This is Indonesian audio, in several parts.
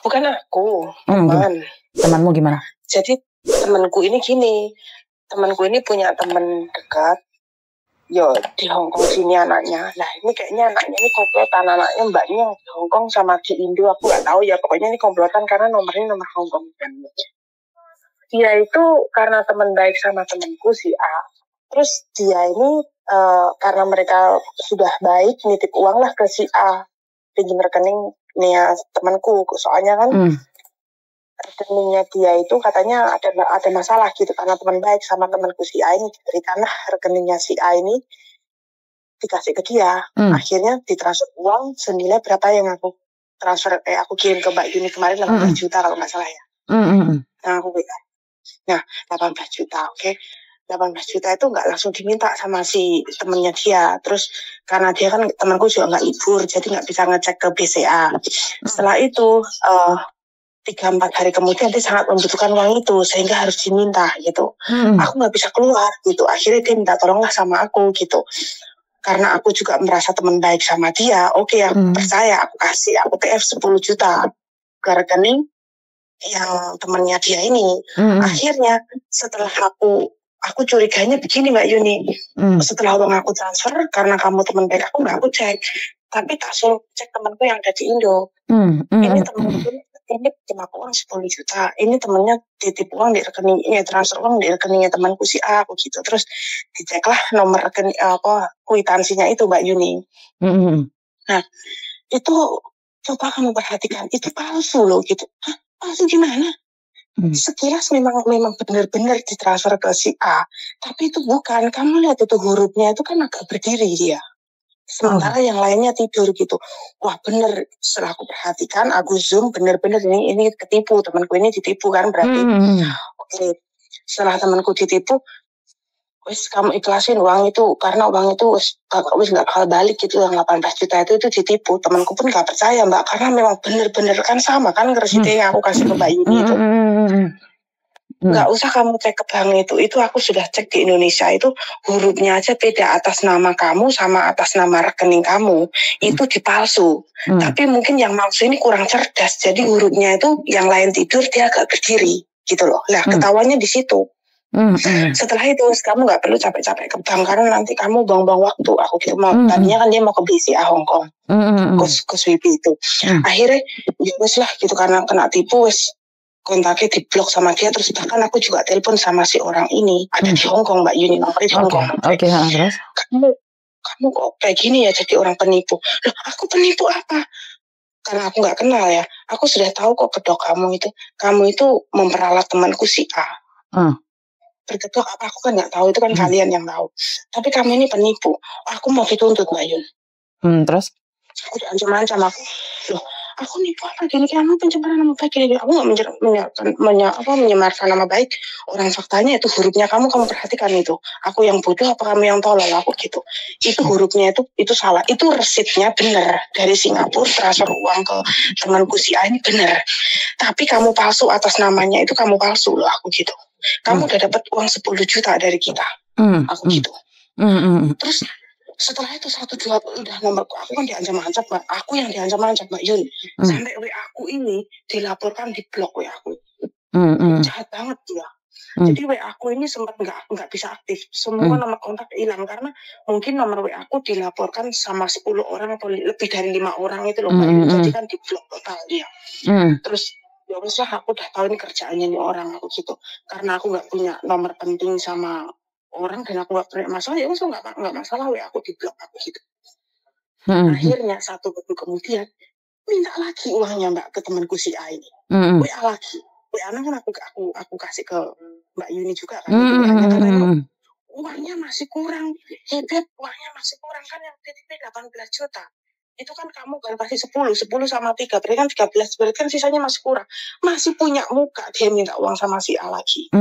Bukan aku, Gimana? teman. Temanmu gimana? Jadi temanku ini gini, temanku ini punya teman dekat, di Hongkong sini anaknya. Nah ini kayaknya anaknya ini komplotan, anaknya mbaknya yang di Hongkong sama di Indo, aku nggak tahu ya. Pokoknya ini komplotan karena nomornya nomor Hongkong. Dia itu karena teman baik sama temanku si A. Terus dia ini karena mereka sudah baik, nitip uang lah ke si A, pinjam rekening nih ya temanku. Soalnya kan rekeningnya dia itu katanya ada masalah gitu karena teman baik sama temanku si A ini, diberikanlah rekeningnya si A ini dikasih ke dia. Akhirnya ditransfer uang senilai berapa yang aku transfer, aku kirim ke Mbak Yuni kemarin 18 juta kalau nggak salah ya. Nah aku bilang, nah 18 juta, oke. 18 juta itu nggak langsung diminta sama si temennya dia. Terus karena dia kan temanku juga nggak libur, jadi nggak bisa ngecek ke BCA. Setelah itu 3-4 hari kemudian dia sangat membutuhkan uang itu sehingga harus diminta gitu. Aku nggak bisa keluar gitu. Akhirnya dia minta tolonglah sama aku gitu. Karena aku juga merasa teman baik sama dia, oke, aku percaya, aku kasih, aku TF 10 juta ke rekening yang temannya dia ini. Akhirnya setelah aku curiganya begini Mbak Yuni, setelah uang aku transfer, karena kamu teman baik aku nggak aku cek, tapi tak suruh cek temanku yang ada di Indo. Ini temanku ini cuma uang 10 juta, ini temennya titip uang di rekening, transfer uang di rekeningnya temanku si A, aku gitu. Terus diceklah nomor rekening kwitansinya itu Mbak Yuni. Nah itu coba kamu perhatikan, itu palsu loh gitu. Hah, palsu gimana? Sekilas memang benar-benar ditransfer ke si A, tapi itu bukan. Kamu lihat itu hurufnya itu kan agak berdiri dia. Sementara yang lainnya tidur gitu. Wah bener, setelah aku perhatikan, aku zoom, bener-bener ini ketipu, temanku ini ditipu kan berarti. Oke, setelah temanku ditipu, wis kamu ikhlasin uang itu, karena uang itu wis nggak bakal balik gitu, yang 18 juta itu ditipu. Temanku pun nggak percaya Mbak, karena memang bener-bener kan sama kan resitnya yang aku kasih ke Mbak Yuni itu. Nggak usah kamu cek ke bank itu aku sudah cek di Indonesia, itu hurufnya aja beda, atas nama kamu sama atas nama rekening kamu itu dipalsu. Tapi mungkin yang palsu ini kurang cerdas, jadi hurufnya itu yang lain tidur, dia agak berdiri gitu loh. Nah ketahuannya di situ. Setelah itu kamu nggak perlu capek-capek ke bank karena nanti kamu buang-buang waktu. Aku gitu mau, tadinya kan dia mau ke BCA Hongkong, ke Swipe itu. Akhirnya ya wes lah gitu, karena kena tipu wes kontaknya diblok sama dia. Terus bahkan aku juga telepon sama si orang ini, ada di Hongkong Mbak Yuni, nomornya di Hongkong. Terus? Kamu kok kayak gini ya, jadi orang penipu. Loh, aku penipu apa? Karena aku nggak kenal ya. Aku sudah tahu kok kedok kamu itu memperalat temanku si A. Berkedok apa aku kan nggak tahu, itu kan kalian yang tahu. Tapi kamu ini penipu. Aku mau dituntut Mbak Yun. Terus? Aku diancam-ancam aku. Loh, aku nipu apa gini? Kamu pencemaran nama baik gini. Aku nggak menyemarkan nama baik. Orang faktanya itu hurufnya kamu perhatikan itu. Aku yang bodoh apa kamu yang tolol? Aku gitu. Itu hurufnya itu salah. Itu resitnya bener dari Singapura, transfer uang ke temanku si A ini bener. Tapi kamu palsu atas namanya, itu kamu palsu loh, aku gitu. Kamu udah dapat uang 10 juta dari kita. Aku gitu. Terus setelah itu 1-2 udah nomorku, aku kan diancam-ancam Mbak. Aku yang diancam-ancam Mbak Yun. Sampai WA aku ini dilaporkan di blok WA aku. Jahat banget dia. Jadi WA aku ini sempat nggak bisa aktif. Semua nomor kontak hilang karena mungkin nomor WA aku dilaporkan sama 10 orang atau lebih dari 5 orang itu loh Mbak Yun. Jadi kan di blok total dia. Terus ya wes lah, aku udah tahu ini kerjaannya nih orang, aku gitu. Karena aku nggak punya nomor penting sama orang dan aku nggak punya masalah, ya wes nggak masalah, aku di blok aku gitu. Akhirnya 1 waktu kemudian minta lagi uangnya Mbak ke temanku si A ini. WA lagi. WA kan aku kasih ke Mbak Yuni juga kan. Katanya uangnya masih kurang. Beb, uangnya masih kurang kan, yang titipnya 18 juta. Itu kan kamu kan pasti 10 sama 3, berarti kan 13, berarti kan sisanya masih kurang. Masih punya muka dia minta uang sama si A lagi.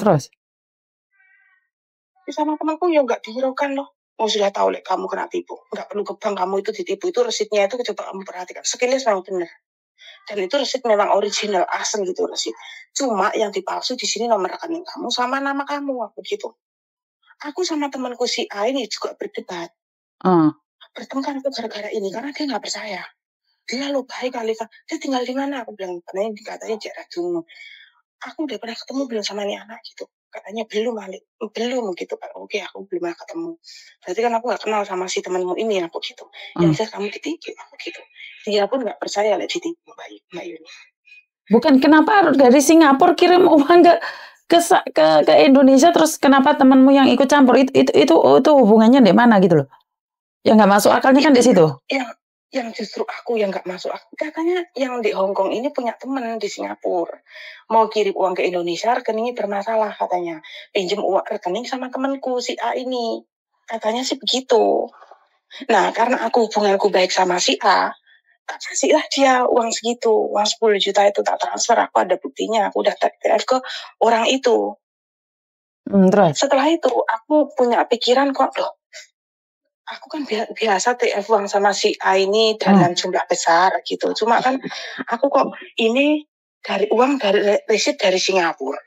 Terus? Sama temanku ya nggak dihiraukan loh. Sudah tahu kamu kena tipu, nggak perlu ke bank, kamu itu ditipu. Itu resitnya itu coba kamu perhatikan, sekilas memang benar. Dan itu resit memang original, asli gitu resit. Cuma yang dipalsu di sini nomor rekening kamu sama nama kamu, aku gitu. Aku sama temanku si A ini juga berdebat. Bertengkar itu gara-gara ini, karena dia nggak percaya. dia lo baik kali Kak. Dia tinggal di mana? Aku bilang katanya daerah Dungu. Aku udah pernah ketemu belum sama nih anak gitu. Katanya belum gitu Kak. Oke, aku belum pernah ketemu. Berarti kan aku nggak kenal sama si temanmu ini aku gitu. Yang bisa kamu ditipu aku gitu. Dia pun nggak percaya lah ditipu Mbak Yuni. Bukan, kenapa harus dari Singapura kirim uang ke Indonesia, terus kenapa temanmu yang ikut campur itu hubungannya di mana gitu loh? Yang nggak masuk akalnya kan di situ. Yang justru aku yang nggak masuk akal. Katanya yang di Hong Kong ini punya teman di Singapura. Mau kirim uang ke Indonesia, rekeningnya bermasalah katanya. Pinjam uang rekening sama temanku si A ini. Katanya sih begitu. Nah, karena hubunganku baik sama si A, tak kasihlah dia uang segitu. Uang 10 juta itu tak transfer. Aku ada buktinya. Aku udah TF ke orang itu. Terus? Setelah itu, aku punya pikiran kok, loh, aku kan biasa TF uang sama si A ini dalam jumlah besar gitu. Cuma kan aku kok ini dari resit dari Singapura.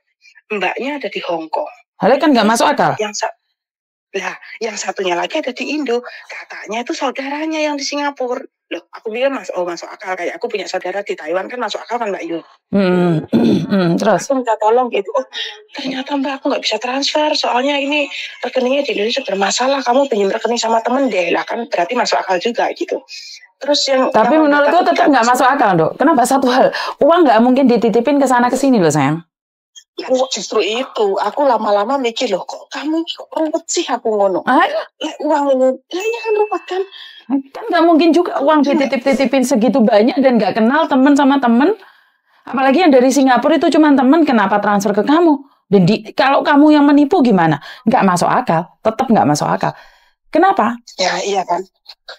Mbaknya ada di Hong Kong. Hal kan nggak masuk akal. Yang satunya lagi ada di Indo. Katanya itu saudaranya yang di Singapura. Loh, aku bilang masuk akal. Kayak aku punya saudara di Taiwan kan masuk akal kan Mbak Yu. Terus? Aku minta tolong gitu. Oh, ternyata Mbak aku nggak bisa transfer. Soalnya ini rekeningnya di Indonesia bermasalah. Kamu pinjam rekening sama temen deh. Lah kan berarti masuk akal juga gitu. Terus tapi menurutku tetap nggak masuk akal dok. Kenapa? Satu hal, uang nggak mungkin dititipin ke sana ke sini loh sayang. Justru itu aku lama-lama mikir loh, kok kamu kok ruwet sih aku ngono. Uang ini ya kan ruwet kan nggak mungkin juga uang dititipin segitu banyak dan nggak kenal temen sama temen, apalagi yang dari Singapura itu cuma temen, kenapa transfer ke kamu? Dan kalau kamu yang menipu gimana? Nggak masuk akal, tetap nggak masuk akal. Kenapa? Ya iya kan,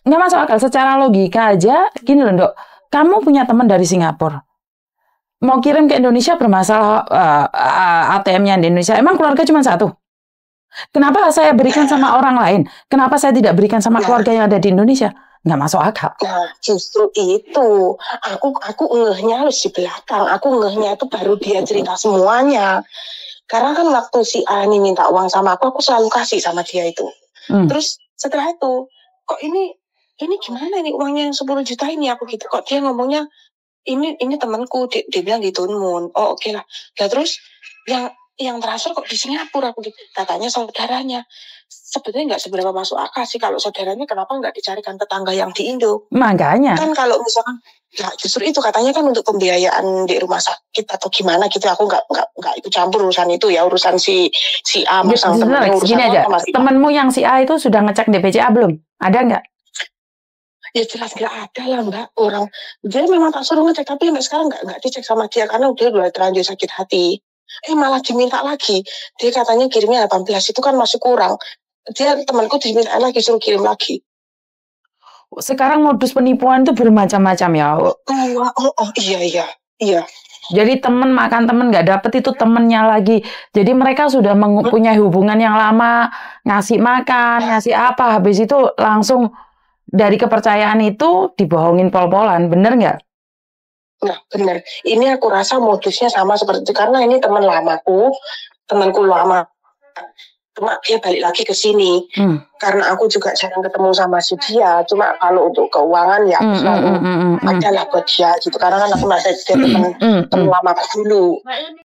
nggak masuk akal. Secara logika aja gini loh dok, kamu punya teman dari Singapura mau kirim ke Indonesia bermasalah, ATM-nya di Indonesia, emang keluarga cuma satu? Kenapa saya berikan sama orang lain? Kenapa saya tidak berikan sama keluarga yang ada di Indonesia? Nggak masuk akal. Nah, justru itu aku ngehnya harus di belakang. Aku ngehnya itu baru dia cerita semuanya. Karena kan waktu si A ini minta uang sama aku selalu kasih sama dia itu. Terus setelah itu, kok ini gimana nih uangnya yang 10 juta ini aku gitu. Kok dia ngomongnya ini temanku, dia bilang di Tunmun. Oh oke lah. Nah terus yang transfer kok di Singapura aku gitu. Katanya saudaranya. Sebetulnya nggak seberapa masuk akal sih kalau saudaranya, kenapa nggak dicarikan tetangga yang di Indo. Makanya. Kan kalau misalkan, ya justru itu katanya kan untuk pembiayaan di rumah sakit atau gimana gitu. Aku nggak ikut campur urusan itu ya, urusan si A masang temennya. Gini aja, temenmu yang si A itu sudah ngecek DPCA belum? Ada nggak? Ya jelas nggak ada lah Mbak. Orang dia memang tak suruh ngecek, tapi sampai sekarang nggak dicek sama dia karena dia udah terlanjur sakit hati. Malah diminta lagi. Dia katanya kirimnya 18 itu kan masih kurang. Dia temanku diminta lagi, suruh kirim lagi. Sekarang modus penipuan itu bermacam-macam ya. Iya. Jadi temen makan temen nggak dapet itu temennya lagi. Jadi mereka sudah mempunyai hubungan yang lama, ngasih makan, ngasih apa, habis itu langsung dari kepercayaan itu dibohongin pol-polan, bener nggak? Nah, bener. Ini aku rasa modusnya sama seperti itu karena ini temanku lama. Cuma dia balik lagi ke sini. Karena aku juga jarang ketemu sama si dia. Cuma kalau untuk keuangan ya selalu adalah buat dia gitu. Karena kan aku masih teman lama dulu.